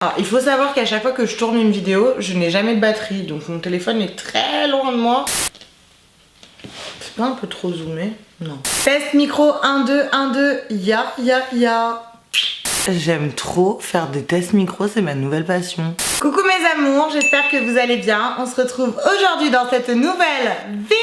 Alors, il faut savoir qu'à chaque fois que je tourne une vidéo, je n'ai jamais de batterie, donc mon téléphone est très loin de moi. C'est pas un peu trop zoomé? Non. Test micro 1, 2, 1, 2, ya. J'aime trop faire des tests micro, c'est ma nouvelle passion. Coucou mes amours, j'espère que vous allez bien. On se retrouve aujourd'hui dans cette nouvelle vidéo.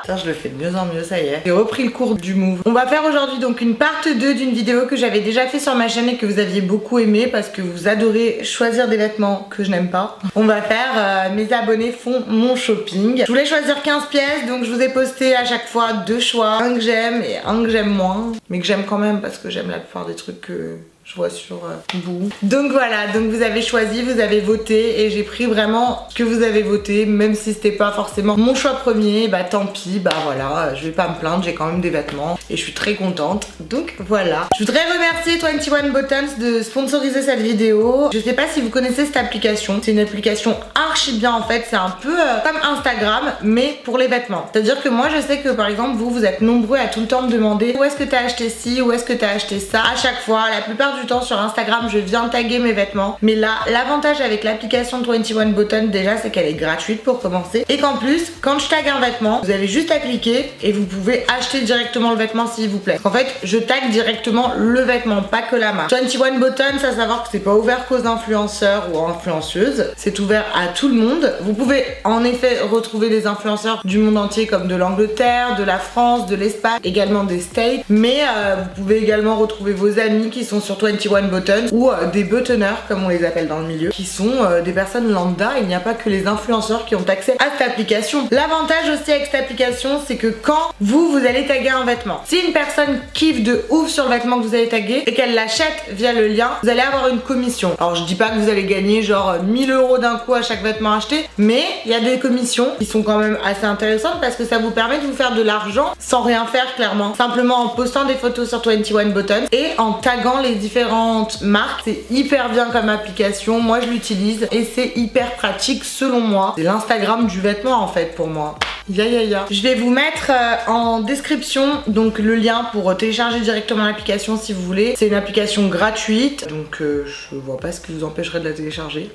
Putain, je le fais de mieux en mieux, ça y est. J'ai repris le cours du move. On va faire aujourd'hui donc une part 2 d'une vidéo que j'avais déjà fait sur ma chaîne et que vous aviez beaucoup aimé parce que vous adorez choisir des vêtements que je n'aime pas. On va faire mes abonnés font mon shopping. Je voulais choisir 15 pièces, donc je vous ai posté à chaque fois 2 choix. Un que j'aime et un que j'aime moins. Mais que j'aime quand même parce que j'aime la plupart des trucs que je vois sur Boo. Donc voilà, donc vous avez choisi, vous avez voté et j'ai pris vraiment ce que vous avez voté, même si c'était pas forcément mon choix premier, bah tant pis, bah voilà, je vais pas me plaindre, j'ai quand même des vêtements et je suis très contente. Donc voilà. Je voudrais remercier 21 Buttons de sponsoriser cette vidéo. Je sais pas si vous connaissez cette application, c'est une application archi bien en fait, c'est un peu comme Instagram mais pour les vêtements. C'est-à-dire que moi je sais que par exemple vous êtes nombreux à tout le temps me demander où est-ce que t'as acheté ci, où est-ce que t'as acheté ça. À chaque fois, la plupart du temps sur Instagram je viens taguer mes vêtements, mais là l'avantage avec l'application 21 Buttons déjà c'est qu'elle est gratuite pour commencer et qu'en plus quand je tag un vêtement vous avez juste à cliquer et vous pouvez acheter directement le vêtement s'il vous plaît. En fait je tag directement le vêtement, pas que la marque. 21 Buttons, à savoir que c'est pas ouvert qu'aux influenceurs ou influenceuses, c'est ouvert à tout le monde. Vous pouvez en effet retrouver des influenceurs du monde entier comme de l'Angleterre, de la France, de l'Espagne, également des States, mais vous pouvez également retrouver vos amis qui sont sur 21 Buttons ou des buttonneurs comme on les appelle dans le milieu, qui sont des personnes lambda. Il n'y a pas que les influenceurs qui ont accès à cette application. L'avantage aussi avec cette application c'est que quand vous allez taguer un vêtement, si une personne kiffe de ouf sur le vêtement que vous allez taguer et qu'elle l'achète via le lien, vous allez avoir une commission. Alors je dis pas que vous allez gagner genre 1000 € d'un coup à chaque vêtement acheté, mais il y a des commissions qui sont quand même assez intéressantes parce que ça vous permet de vous faire de l'argent sans rien faire clairement, simplement en postant des photos sur 21 Buttons et en taguant les différentes marques. C'est hyper bien comme application, moi je l'utilise et c'est hyper pratique selon moi. C'est l'Instagram du vêtement en fait pour moi. Ya. Je vais vous mettre en description donc le lien pour télécharger directement l'application si vous voulez. C'est une application gratuite donc je vois pas ce qui vous empêcherait de la télécharger.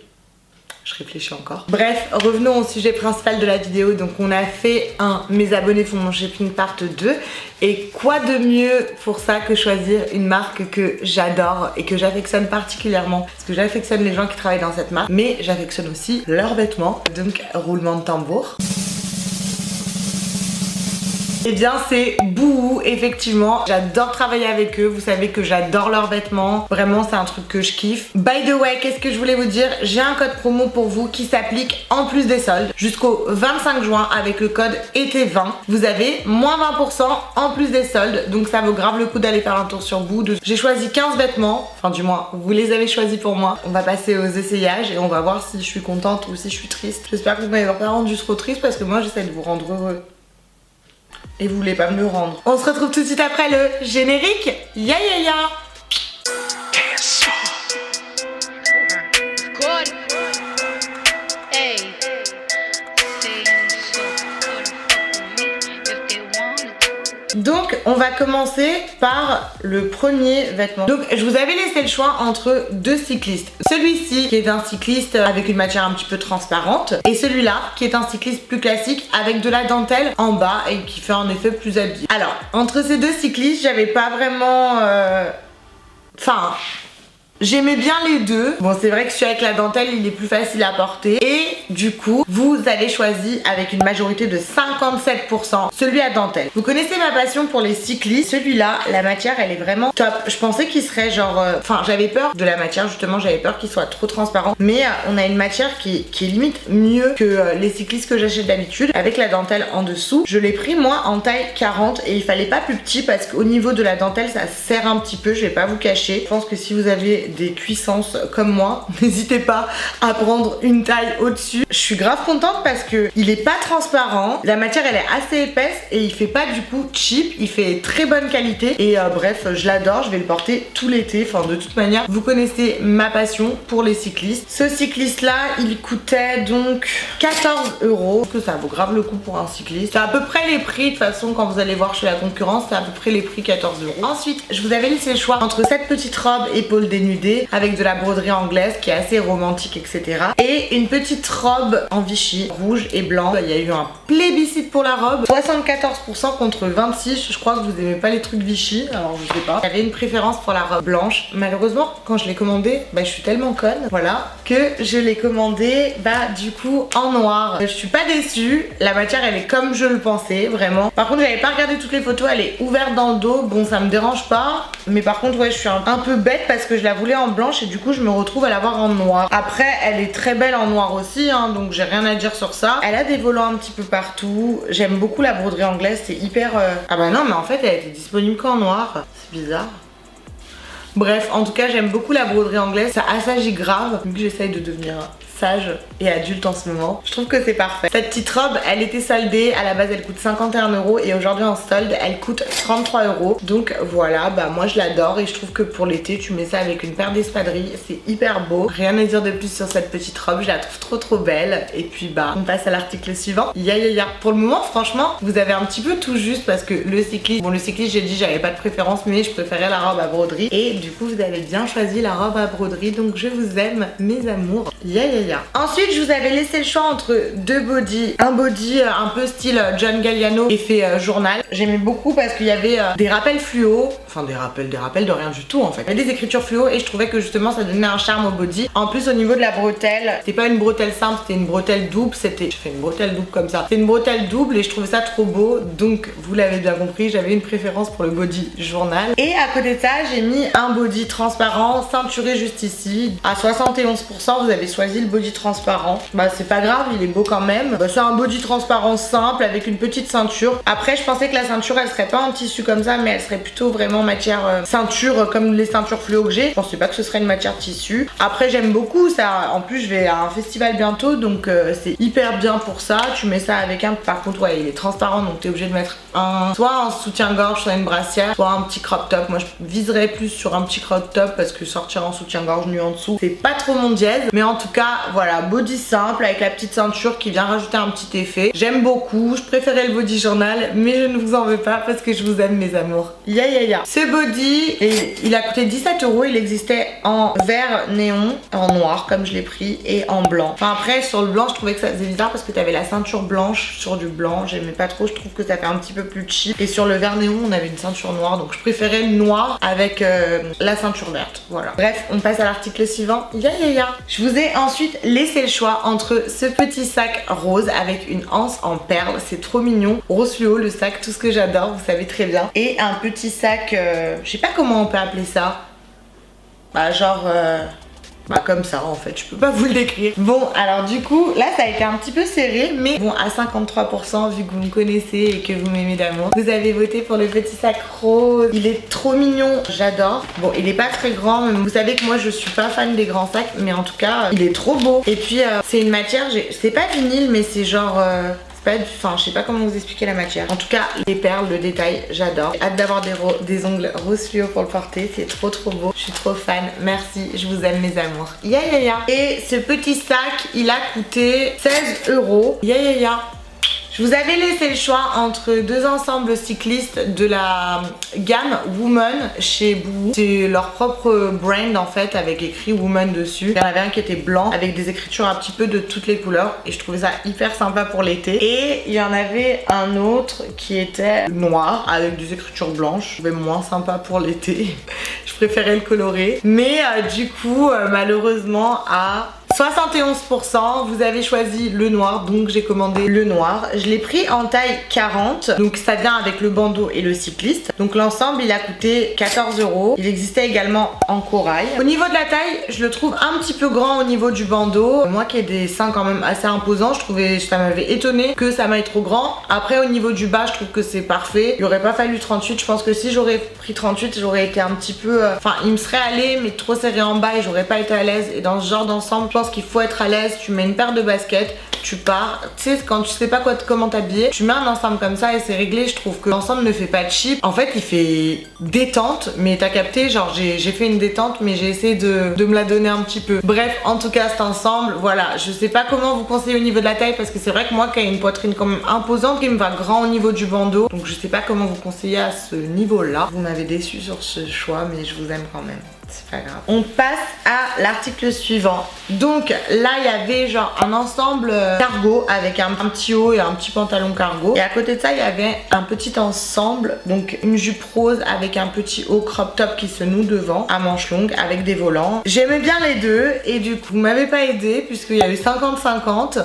Je réfléchis encore. Bref, revenons au sujet principal de la vidéo. Donc on a fait mes abonnés font mon shopping part 2. Et quoi de mieux pour ça que choisir une marque que j'adore et que j'affectionne particulièrement. Parce que j'affectionne les gens qui travaillent dans cette marque, mais j'affectionne aussi leurs vêtements. Donc roulement de tambour. Et bien c'est Boo, effectivement, j'adore travailler avec eux, vous savez que j'adore leurs vêtements, vraiment c'est un truc que je kiffe. By the way, qu'est-ce que je voulais vous dire, j'ai un code promo pour vous qui s'applique en plus des soldes jusqu'au 25 juin avec le code été20. Vous avez moins 20% en plus des soldes, donc ça vaut grave le coup d'aller faire un tour sur Boo. J'ai choisi 15 vêtements, enfin du moins vous les avez choisis pour moi. On va passer aux essayages et on va voir si je suis contente ou si je suis triste. J'espère que vous m'avez pas rendu trop triste parce que moi j'essaie de vous rendre heureux. Et vous voulez pas me le rendre. On se retrouve tout de suite après le générique. Ya. Donc on va commencer par le premier vêtement. Donc je vous avais laissé le choix entre 2 cyclistes. Celui-ci qui est un cycliste avec une matière un petit peu transparente et celui-là qui est un cycliste plus classique avec de la dentelle en bas et qui fait un effet plus habillé. Alors entre ces 2 cyclistes j'avais pas vraiment... Enfin... J'aimais bien les deux. Bon c'est vrai que celui avec la dentelle il est plus facile à porter. Et du coup vous avez choisi avec une majorité de 57% celui à dentelle. Vous connaissez ma passion pour les cyclistes. Celui-là, la matière elle est vraiment top. Je pensais qu'il serait genre... Enfin j'avais peur de la matière justement, j'avais peur qu'il soit trop transparent. Mais on a une matière qui est limite mieux que les cyclistes que j'achète d'habitude. Avec la dentelle en dessous. Je l'ai pris moi en taille 40 et il fallait pas plus petit parce qu'au niveau de la dentelle ça serre un petit peu, je vais pas vous cacher. Je pense que si vous avez des cuissances comme moi, n'hésitez pas à prendre une taille au-dessus dessus. Je suis grave contente parce que il est pas transparent, la matière elle est assez épaisse et il fait pas du coup cheap, il fait très bonne qualité et bref je l'adore, je vais le porter tout l'été. Enfin de toute manière vous connaissez ma passion pour les cyclistes. Ce cycliste là il coûtait donc 14 €, que ça vaut grave le coup pour un cycliste. C'est à peu près les prix de toute façon quand vous allez voir chez la concurrence, c'est à peu près les prix 14 €. Ensuite je vous avais laissé le choix entre cette petite robe épaule dénudée avec de la broderie anglaise qui est assez romantique etc. et une petite robe en Vichy rouge et blanc. Il y a eu un plébiscite pour la robe, 74% contre 26%. Je crois que vous aimez pas les trucs Vichy, alors je sais pas. J'avais une préférence pour la robe blanche. Malheureusement quand je l'ai commandée, je suis tellement conne, voilà, que je l'ai commandée du coup en noir. Je suis pas déçue, la matière elle est comme je le pensais vraiment. Par contre j'avais pas regardé toutes les photos, elle est ouverte dans le dos, bon ça me dérange pas, mais par contre ouais je suis un peu bête parce que je la voulais en blanche et du coup je me retrouve à l'avoir en noir. Après elle est très belle en noir aussi hein, donc j'ai rien à dire sur ça. Elle a des volants un petit peu partout, j'aime beaucoup la broderie anglaise, c'est hyper... Ah bah non mais en fait elle était disponible qu'en noir, c'est bizarre. Bref, en tout cas j'aime beaucoup la broderie anglaise, ça assagit grave, vu que j'essaye de devenir sage et adulte en ce moment. Je trouve que c'est parfait. Cette petite robe, elle était soldée, à la base elle coûte 51 € et aujourd'hui en solde elle coûte 33 €. Donc voilà, moi je l'adore et je trouve que pour l'été tu mets ça avec une paire d'espadrilles, c'est hyper beau. Rien à dire de plus sur cette petite robe, je la trouve trop belle. Et puis on passe à l'article suivant. Pour le moment franchement vous avez un petit peu tout juste parce que le cycliste j'ai dit j'avais pas de préférence mais je préférais la robe à broderie et du coup vous avez bien choisi la robe à broderie donc je vous aime mes amours. Ensuite je vous avais laissé le choix entre deux bodys, un body un peu style John Galliano effet journal. J'aimais beaucoup parce qu'il y avait des rappels fluo, enfin des rappels de rien du tout en fait. Il y avait des écritures fluo et je trouvais que justement ça donnait un charme au body. En plus au niveau de la bretelle, c'était pas une bretelle simple, c'était une bretelle double, j'ai fait une bretelle double comme ça. C'est une bretelle double et je trouvais ça trop beau donc vous l'avez bien compris, j'avais une préférence pour le body journal. Et à côté de ça j'ai mis un body transparent ceinturé juste ici. À 71% vous avez choisi le body transparent. C'est pas grave, il est beau quand même. C'est un body transparent simple avec une petite ceinture. Après je pensais que la ceinture elle serait pas en tissu comme ça mais elle serait plutôt vraiment matière ceinture comme les ceintures fluo que j'ai. Je pensais pas que ce serait une matière tissu. Après j'aime beaucoup ça. En plus je vais à un festival bientôt donc c'est hyper bien pour ça. Tu mets ça avec par contre ouais il est transparent donc t'es obligé de mettre soit un soutien-gorge, soit une brassière, soit un petit crop top. Moi je viserais plus sur un petit crop top parce que sortir en soutien-gorge nu en dessous c'est pas trop mon dièse. Mais en tout cas voilà, body simple avec la petite ceinture qui vient rajouter un petit effet. J'aime beaucoup, je préférais le body journal mais je ne vous en veux pas parce que je vous aime mes amours. Ce body, il a coûté 17 €, il existait en vert néon, en noir comme je l'ai pris et en blanc. Enfin après sur le blanc je trouvais que ça faisait bizarre parce que tu avais la ceinture blanche sur du blanc, j'aimais pas trop, je trouve que ça fait un petit peu plus cheap. Et sur le vert néon on avait une ceinture noire donc je préférais le noir avec la ceinture verte. Voilà. Bref, on passe à l'article suivant. Je vous ai ensuite laissé le choix entre ce petit sac rose avec une anse en perles, c'est trop mignon, rose fluo le sac, tout ce que j'adore, vous savez très bien, et un petit sac, je sais pas comment on peut appeler ça, comme ça en fait, je peux pas vous le décrire. Bon alors du coup là ça a été un petit peu serré mais bon à 53% vu que vous me connaissez et que vous m'aimez d'amour. Vous avez voté pour le petit sac rose, il est trop mignon, j'adore. Bon il est pas très grand, mais vous savez que moi je suis pas fan des grands sacs mais en tout cas il est trop beau. Et puis c'est une matière, c'est pas vinyle mais c'est genre... je sais pas comment vous expliquer la matière. En tout cas, les perles, le détail, j'adore. Hâte d'avoir des ongles rose fluo pour le porter. C'est trop beau. Je suis trop fan. Merci, je vous aime mes amours. Et ce petit sac, il a coûté 16 €. Je vous avais laissé le choix entre deux ensembles cyclistes de la gamme Woman chez Boo. C'est leur propre brand en fait avec écrit Woman dessus. Il y en avait un qui était blanc avec des écritures un petit peu de toutes les couleurs et je trouvais ça hyper sympa pour l'été. Et il y en avait un autre qui était noir avec des écritures blanches. Je trouvais moins sympa pour l'été. Je préférais le coloré. Mais du coup malheureusement à 71% vous avez choisi le noir donc j'ai commandé le noir. Je l'ai pris en taille 40 donc ça vient avec le bandeau et le cycliste. Donc l'ensemble il a coûté 14 €. Il existait également en corail. Au niveau de la taille je le trouve un petit peu grand au niveau du bandeau. Moi qui ai des seins quand même assez imposants, je trouvais, ça m'avait étonné que ça m'aille trop grand. Après au niveau du bas je trouve que c'est parfait. Il aurait pas fallu 38, je pense que si j'aurais pris 38 j'aurais été un petit peu... il me serait allé mais trop serré en bas et j'aurais pas été à l'aise. Et dans ce genre d'ensemble je pense penses qu'il faut être à l'aise, tu mets une paire de baskets, tu pars. Tu sais, quand tu sais pas comment t'habiller, tu mets un ensemble comme ça et c'est réglé. Je trouve que l'ensemble ne fait pas cheap. En fait, il fait détente, mais t'as capté, genre j'ai fait une détente, mais j'ai essayé de me la donner un petit peu. Bref, en tout cas, cet ensemble, voilà. Je sais pas comment vous conseiller au niveau de la taille parce que c'est vrai que moi, qui ai une poitrine quand même imposante, qui me va grand au niveau du bandeau, donc je sais pas comment vous conseiller à ce niveau-là. Vous m'avez déçu sur ce choix, mais je vous aime quand même. C'est pas grave. On passe à l'article suivant. Donc là il y avait genre un ensemble cargo avec un petit haut et un petit pantalon cargo. Et à côté de ça il y avait un petit ensemble, donc une jupe rose avec un petit haut crop top qui se noue devant, à manches longues avec des volants. J'aimais bien les deux et du coup vous m'avez pas aidé puisqu'il y a eu 50-50.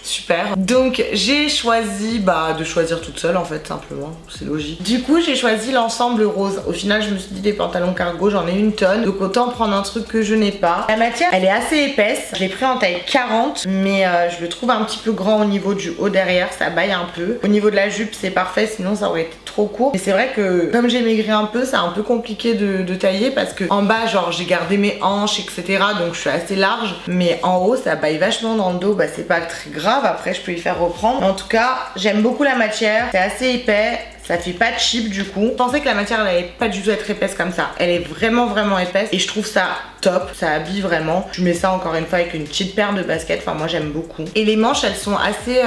Super. Donc j'ai choisi de choisir toute seule en fait, simplement, c'est logique. Du coup j'ai choisi l'ensemble rose. Au final je me suis dit des pantalons cargo, j'en ai une tonne, donc autant prendre un truc que je n'ai pas. La matière elle est assez épaisse, je l'ai pris en taille 40, mais je le trouve un petit peu grand au niveau du haut derrière, ça baille un peu. Au niveau de la jupe c'est parfait, sinon ça aurait été trop court. Mais c'est vrai que comme j'ai maigri un peu, c'est un peu compliqué de tailler parce que en bas genre j'ai gardé mes hanches etc, donc je suis assez large, mais en haut ça baille vachement dans le dos, c'est pas très grave. Après je peux y faire reprendre. En tout cas j'aime beaucoup la matière, c'est assez épais, ça fait pas cheap du coup. Je pensais que la matière elle allait pas du tout être épaisse comme ça. Elle est vraiment épaisse et je trouve ça top, ça habille vraiment. Je mets ça encore une fois avec une petite paire de baskets, enfin moi j'aime beaucoup. Et les manches elles sont assez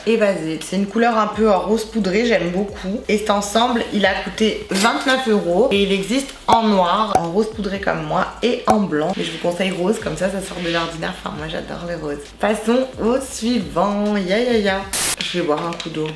évasées. C'est une couleur un peu rose poudré, j'aime beaucoup. Et cet ensemble il a coûté 29 € et il existe en noir, en rose poudré comme moi et en blanc. Mais je vous conseille rose, comme ça sort de l'ordinaire. Enfin moi j'adore les roses. Passons au suivant. Je vais boire un coup d'eau.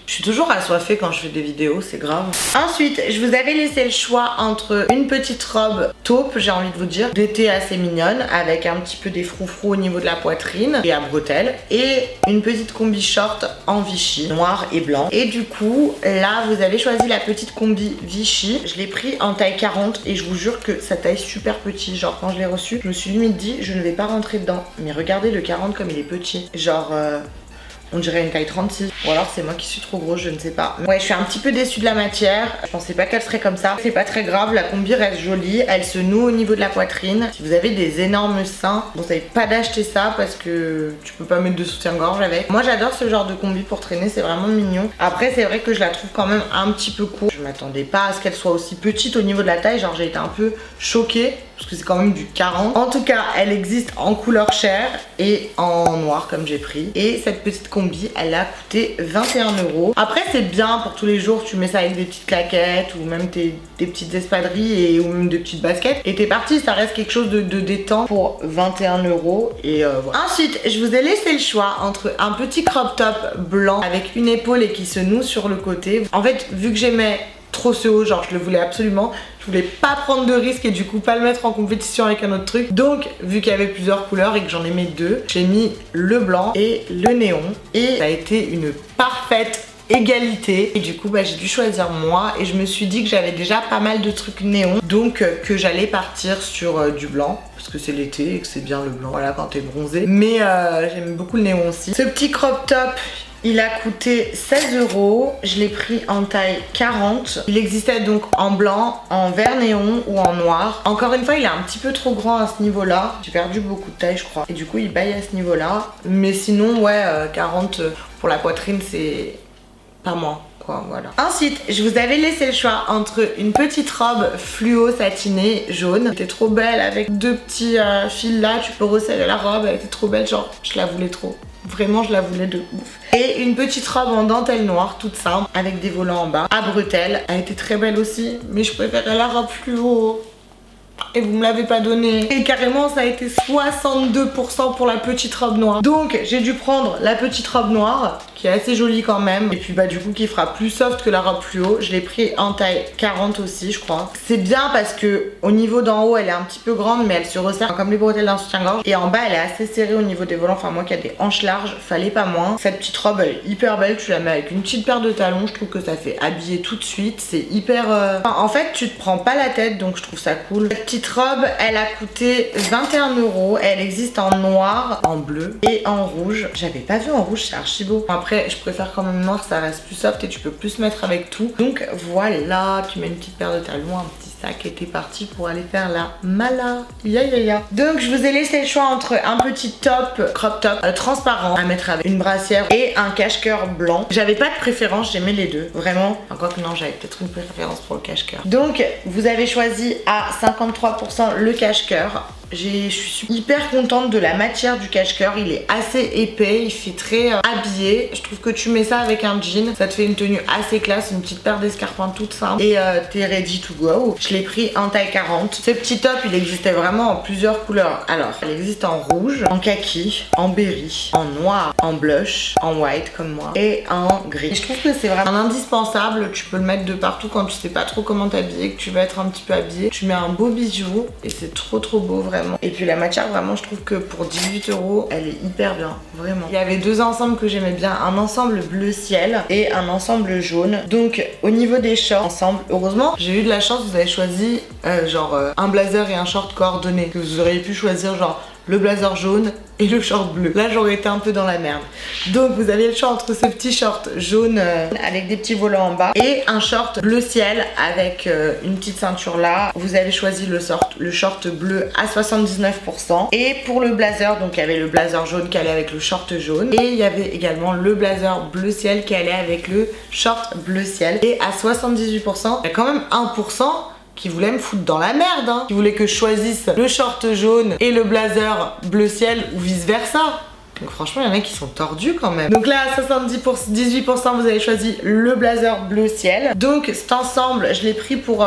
Je suis toujours assoiffée quand je fais des vidéos, c'est grave. Ensuite, je vous avais laissé le choix entre une petite robe taupe, j'ai envie de vous dire, d'été assez mignonne, avec un petit peu des froufrous au niveau de la poitrine et à bretelles, et une petite combi short en Vichy, noir et blanc. Et du coup, là, vous avez choisi la petite combi Vichy. Je l'ai pris en taille 40 et je vous jure que ça taille super petit. Genre, quand je l'ai reçu, je me suis limite dit, je ne vais pas rentrer dedans. Mais regardez le 40 comme il est petit. Genre... on dirait une taille 36. Ou alors c'est moi qui suis trop grosse, je ne sais pas. Ouais, je suis un petit peu déçue de la matière. Je pensais pas qu'elle serait comme ça. C'est pas très grave, la combi reste jolie. Elle se noue au niveau de la poitrine. Si vous avez des énormes seins, vous savez pas d'acheter ça parce que tu peux pas mettre de soutien-gorge avec. Moi j'adore ce genre de combi pour traîner, c'est vraiment mignon. Après c'est vrai que je la trouve quand même un petit peu courte. Je m'attendais pas à ce qu'elle soit aussi petite au niveau de la taille. Genre j'ai été un peu choquée parce que c'est quand même du 40. En tout cas, elle existe en couleur chair et en noir comme j'ai pris. Et cette petite combi, elle a coûté 21 €. Après, c'est bien pour tous les jours. Tu mets ça avec des petites claquettes ou même des petites espadrilles ou même des petites baskets. Et t'es parti, ça reste quelque chose de détente pour 21 €. Et voilà. Ensuite, je vous ai laissé le choix entre un petit crop top blanc avec une épaule et qui se noue sur le côté. En fait, vu que j'aimais trop ce haut, genre je le voulais absolument, je voulais pas prendre de risque et du coup pas le mettre en compétition avec un autre truc. Donc vu qu'il y avait plusieurs couleurs et que j'en aimais deux, j'ai mis le blanc et le néon et ça a été une parfaite égalité. Et du coup j'ai dû choisir moi et je me suis dit que j'avais déjà pas mal de trucs néons, donc que j'allais partir sur du blanc parce que c'est l'été et que c'est bien le blanc, voilà, quand t'es bronzé. Mais j'aime beaucoup le néon aussi. Ce petit crop top, il a coûté 16 €, je l'ai pris en taille 40. Il existait donc en blanc, en vert néon ou en noir. Encore une fois, il est un petit peu trop grand à ce niveau-là. J'ai perdu beaucoup de taille, je crois. Et du coup, il baille à ce niveau-là. Mais sinon, ouais, 40 pour la poitrine, c'est pas moi. Quoi, voilà. Ensuite, je vous avais laissé le choix entre une petite robe fluo satinée jaune. Elle était trop belle avec deux petits fils là. Tu peux resserrer la robe, elle était trop belle. Genre, je la voulais trop. Vraiment, je la voulais de ouf. Et une petite robe en dentelle noire, toute simple, avec des volants en bas, à bretelles. Elle était très belle aussi, mais je préférais la robe fluo. Et vous me l'avez pas donné. Et carrément ça a été 62% pour la petite robe noire. Donc j'ai dû prendre la petite robe noire qui est assez jolie quand même. Et puis du coup qui fera plus soft que la robe fluo. Je l'ai pris en taille 40 aussi je crois. C'est bien parce que au niveau d'en haut elle est un petit peu grande mais elle se resserre comme les bretelles d'un soutien-gorge. Et en bas elle est assez serrée au niveau des volants. Enfin moi qui a des hanches larges, fallait pas moins. Cette petite robe elle est hyper belle. Tu la mets avec une petite paire de talons. Je trouve que ça fait habiller tout de suite. C'est hyper... en fait tu te prends pas la tête donc je trouve ça cool. Cette petite robe elle a coûté 21 €. Elle existe en noir, en bleu et en rouge. J'avais pas vu en rouge, c'est archi beau. Après je préfère quand même noir, ça reste plus soft et tu peux plus mettre avec tout. Donc voilà, tu mets une petite paire de talons, un petit sac était parti pour aller faire la mala. Ya. Donc je vous ai laissé le choix entre un petit top, crop top transparent à mettre avec une brassière et un cache-cœur blanc. J'avais pas de préférence, j'aimais les deux, vraiment. Encore que non, j'avais peut-être une préférence pour le cache-cœur. Donc vous avez choisi à 53% le cache-cœur. Je suis hyper contente de la matière du cache-cœur, il est assez épais, il fait très habillé. Je trouve que tu mets ça avec un jean, ça te fait une tenue assez classe, une petite paire d'escarpins toute simple et t'es ready to go. Je l'ai pris en taille 40. Ce petit top, il existait vraiment en plusieurs couleurs. Alors, il existe en rouge, en kaki, en berry, en noir, en blush, en white comme moi et en gris. Et je trouve que c'est vraiment un indispensable, tu peux le mettre de partout quand tu sais pas trop comment t'habiller, que tu vas être un petit peu habillé. Tu mets un beau bijou et c'est trop beau vraiment. Et puis la matière, vraiment, je trouve que pour 18 €, elle est hyper bien, vraiment. Il y avait deux ensembles que j'aimais bien, un ensemble bleu ciel et un ensemble jaune. Donc au niveau des shorts, ensemble, heureusement, j'ai eu de la chance, vous avez choisi un blazer et un short coordonnés. Que vous auriez pu choisir genre le blazer jaune et le short bleu. Là j'aurais été un peu dans la merde. Donc vous avez le choix entre ce petit short jaune avec des petits volants en bas et un short bleu ciel avec une petite ceinture là. Vous avez choisi le short bleu à 79%. Et pour le blazer, donc il y avait le blazer jaune qui allait avec le short jaune. Et il y avait également le blazer bleu ciel qui allait avec le short bleu ciel. Et à 78%, il y a quand même 1% qui voulait me foutre dans la merde, hein. Qui voulait que je choisisse le short jaune et le blazer bleu ciel ou vice versa. Donc franchement, il y en a qui sont tordus quand même. Donc là, à 18%, vous avez choisi le blazer bleu ciel. Donc cet ensemble, je l'ai pris pour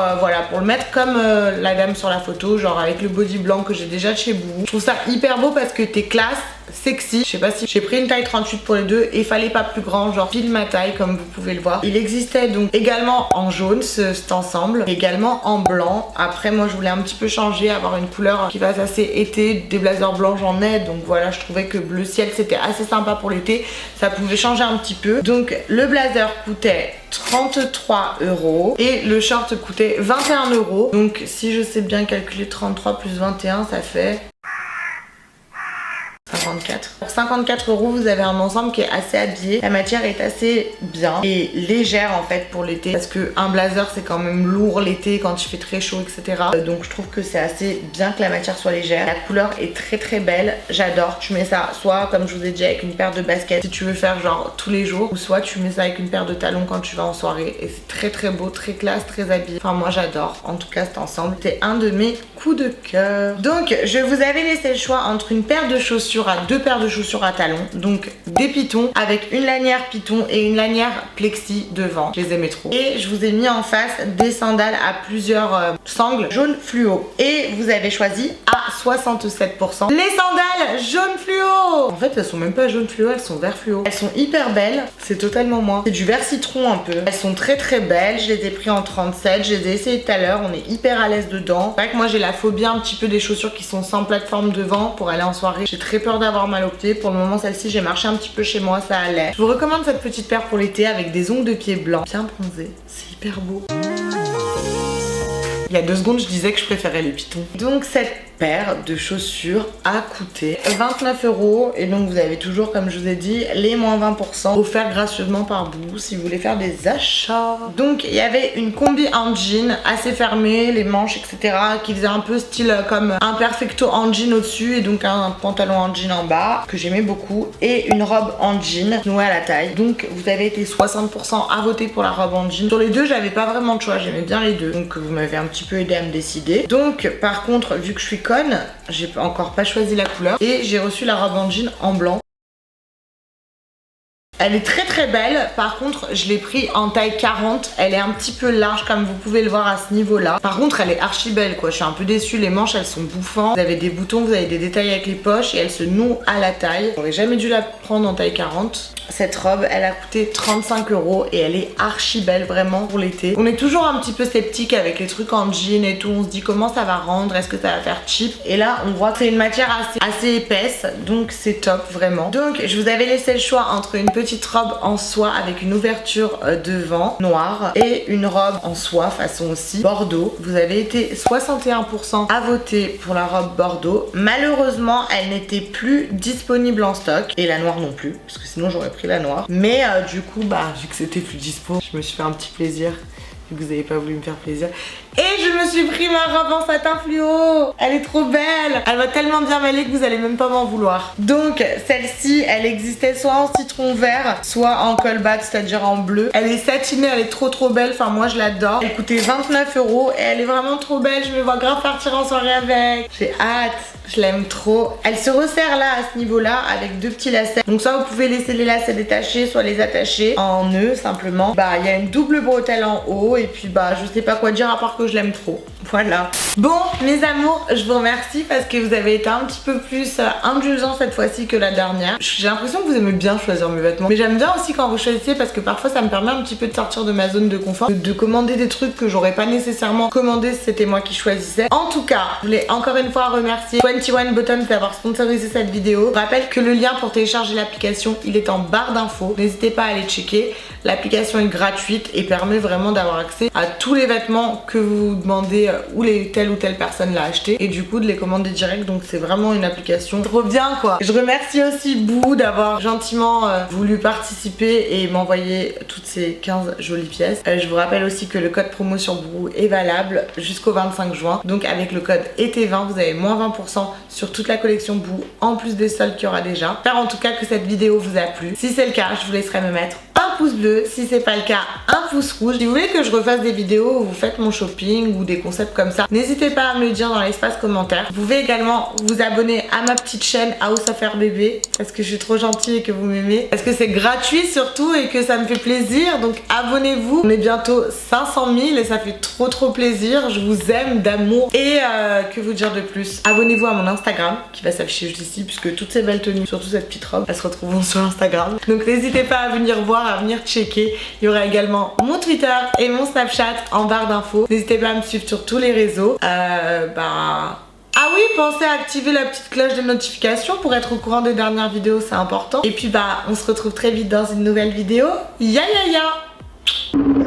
pour le mettre comme la dame sur la photo, genre avec le body blanc que j'ai déjà de chez Bouhou. Je trouve ça hyper beau parce que t'es classe, sexy. Je sais pas si j'ai pris une taille 38 pour les deux et il fallait pas plus grand, genre pile ma taille comme vous pouvez le voir. Il existait donc également en jaune cet ensemble, également en blanc. Après moi je voulais un petit peu changer, avoir une couleur qui fasse assez été. Des blazers blancs j'en ai, donc voilà, je trouvais que bleu ciel c'était assez sympa pour l'été, ça pouvait changer un petit peu. Donc le blazer coûtait 33 € et le short coûtait 21 €. Donc si je sais bien calculer 33 plus 21, ça fait 54. Pour 54 €, vous avez un ensemble qui est assez habillé. La matière est assez bien et légère en fait pour l'été. Parce que un blazer c'est quand même lourd l'été quand il fait très chaud, etc. Donc je trouve que c'est assez bien que la matière soit légère. La couleur est très belle. J'adore. Tu mets ça soit comme je vous ai dit avec une paire de baskets si tu veux faire genre tous les jours. Ou soit tu mets ça avec une paire de talons quand tu vas en soirée. Et c'est très beau, très classe, très habillé. Enfin moi j'adore. En tout cas cet ensemble. C'est un de mes coups de cœur. Donc je vous avais laissé le choix entre une paire de chaussures à deux paires de chaussures à talons, donc des pitons avec une lanière python et une lanière plexi devant. Je les aimais trop. Et je vous ai mis en face des sandales à plusieurs sangles jaune fluo. Et vous avez choisi à 67% les sandales jaune fluo. En fait elles sont même pas jaune fluo, elles sont vert fluo. Elles sont hyper belles, c'est totalement moi. C'est du vert citron un peu. Elles sont très belles, je les ai pris en 37, je les ai essayées tout à l'heure, on est hyper à l'aise dedans. C'est vrai que moi j'ai la phobie un petit peu des chaussures qui sont sans plateforme devant pour aller en soirée. J'ai très peur d'avoir mal au pied. Pour le moment celle-ci j'ai marché un petit peu chez moi, ça allait. Je vous recommande cette petite paire pour l'été avec des ongles de pied blancs bien bronzés, c'est hyper beau. Il y a 2 secondes je disais que je préférais les pitons. Donc cette paire de chaussures a coûté 29 € et donc vous avez toujours, comme je vous ai dit, les moins 20% offerts gracieusement par Bouhou si vous voulez faire des achats. Donc il y avait une combi en jean assez fermée, les manches etc, qui faisait un peu style comme un perfecto en jean au dessus et donc un pantalon en jean en bas que j'aimais beaucoup et une robe en jean nouée à la taille. Donc vous avez été 60% à voter pour la robe en jean. Sur les deux j'avais pas vraiment de choix, j'aimais bien les deux, donc vous m'avez un petit peu aidé à me décider. Donc par contre vu que je suis conne, j'ai encore pas choisi la couleur et j'ai reçu la robe en jean en blanc. Elle est très belle, par contre je l'ai pris en taille 40, elle est un petit peu large comme vous pouvez le voir à ce niveau là. Par contre elle est archi belle quoi, je suis un peu déçue, les manches elles sont bouffantes, vous avez des boutons, vous avez des détails avec les poches et elle se noue à la taille. J'aurais jamais dû la prendre en taille 40. Cette robe elle a coûté 35 € et elle est archi belle vraiment pour l'été. On est toujours un petit peu sceptique avec les trucs en jean et tout, on se dit comment ça va rendre, est-ce que ça va faire cheap, et là on voit que c'est une matière assez épaisse donc c'est top vraiment. Donc je vous avais laissé le choix entre une petite robe en soie avec une ouverture devant noire et une robe en soie façon aussi bordeaux. Vous avez été 61% à voter pour la robe bordeaux. Malheureusement elle n'était plus disponible en stock et la noire non plus parce que sinon j'aurais pris la noire, mais du coup vu que c'était plus dispo, je me suis fait un petit plaisir vu que vous n'avez pas voulu me faire plaisir Et je me suis pris ma robe en satin fluo. Elle est trop belle. Elle va tellement bien m'aller que vous allez même pas m'en vouloir. Donc celle-ci, elle existait soit en citron vert, soit en callback, c'est-à-dire en bleu. Elle est satinée, elle est trop belle. Enfin moi je l'adore. Elle coûtait 29 € et elle est vraiment trop belle. Je me vois grave partir en soirée avec. J'ai hâte. Je l'aime trop. Elle se resserre là à ce niveau-là avec 2 petits lacets. Donc soit vous pouvez laisser les lacets détachés, soit les attacher en nœud simplement. Bah il y a une double bretelle en haut et puis bah je sais pas quoi dire à part que je l'aime trop. Voilà. Bon mes amours, je vous remercie parce que vous avez été un petit peu plus indulgents cette fois-ci que la dernière. J'ai l'impression que vous aimez bien choisir mes vêtements. Mais j'aime bien aussi quand vous choisissez parce que parfois ça me permet un petit peu de sortir de ma zone de confort, de commander des trucs que j'aurais pas nécessairement commandé si c'était moi qui choisissais. En tout cas, je voulais encore une fois remercier 21 Buttons d'avoir sponsorisé cette vidéo. Je rappelle que le lien pour télécharger l'application, il est en barre d'infos. N'hésitez pas à aller checker. L'application est gratuite et permet vraiment d'avoir accès à tous les vêtements que vous demandez ou telle ou telle personne l'a acheté et du coup de les commander direct. Donc c'est vraiment une application trop bien quoi. Je remercie aussi Boo d'avoir gentiment voulu participer et m'envoyer toutes ces 15 jolies pièces. Je vous rappelle aussi que le code promo sur Boo est valable jusqu'au 25 juin. Donc avec le code été20 vous avez moins 20% sur toute la collection Boo en plus des soldes qu'il y aura déjà. J'espère en tout cas que cette vidéo vous a plu. Si c'est le cas, je vous laisserai me mettre un pouce bleu, si c'est pas le cas, un pouce rouge. Si vous voulez que je refasse des vidéos où vous faites mon shopping ou des concepts comme ça, n'hésitez pas à me le dire dans l'espace commentaire. Vous pouvez également vous abonner à ma petite chaîne House of Air Bébé parce que je suis trop gentille et que vous m'aimez. Parce que c'est gratuit surtout et que ça me fait plaisir. Donc abonnez-vous. On est bientôt 500 000 et ça fait trop plaisir. Je vous aime d'amour. Et que vous dire de plus? Abonnez-vous à mon Instagram qui va s'afficher juste ici puisque toutes ces belles tenues, surtout cette petite robe, elles se retrouveront sur Instagram. Donc n'hésitez pas à venir voir, à venir checker. Il y aura également mon Twitter et mon Snapchat en barre d'infos. N'hésitez pas à me suivre sur tous les réseaux. Ah oui, pensez à activer la petite cloche de notification pour être au courant des dernières vidéos, c'est important. Et puis on se retrouve très vite dans une nouvelle vidéo. Ya ya ya!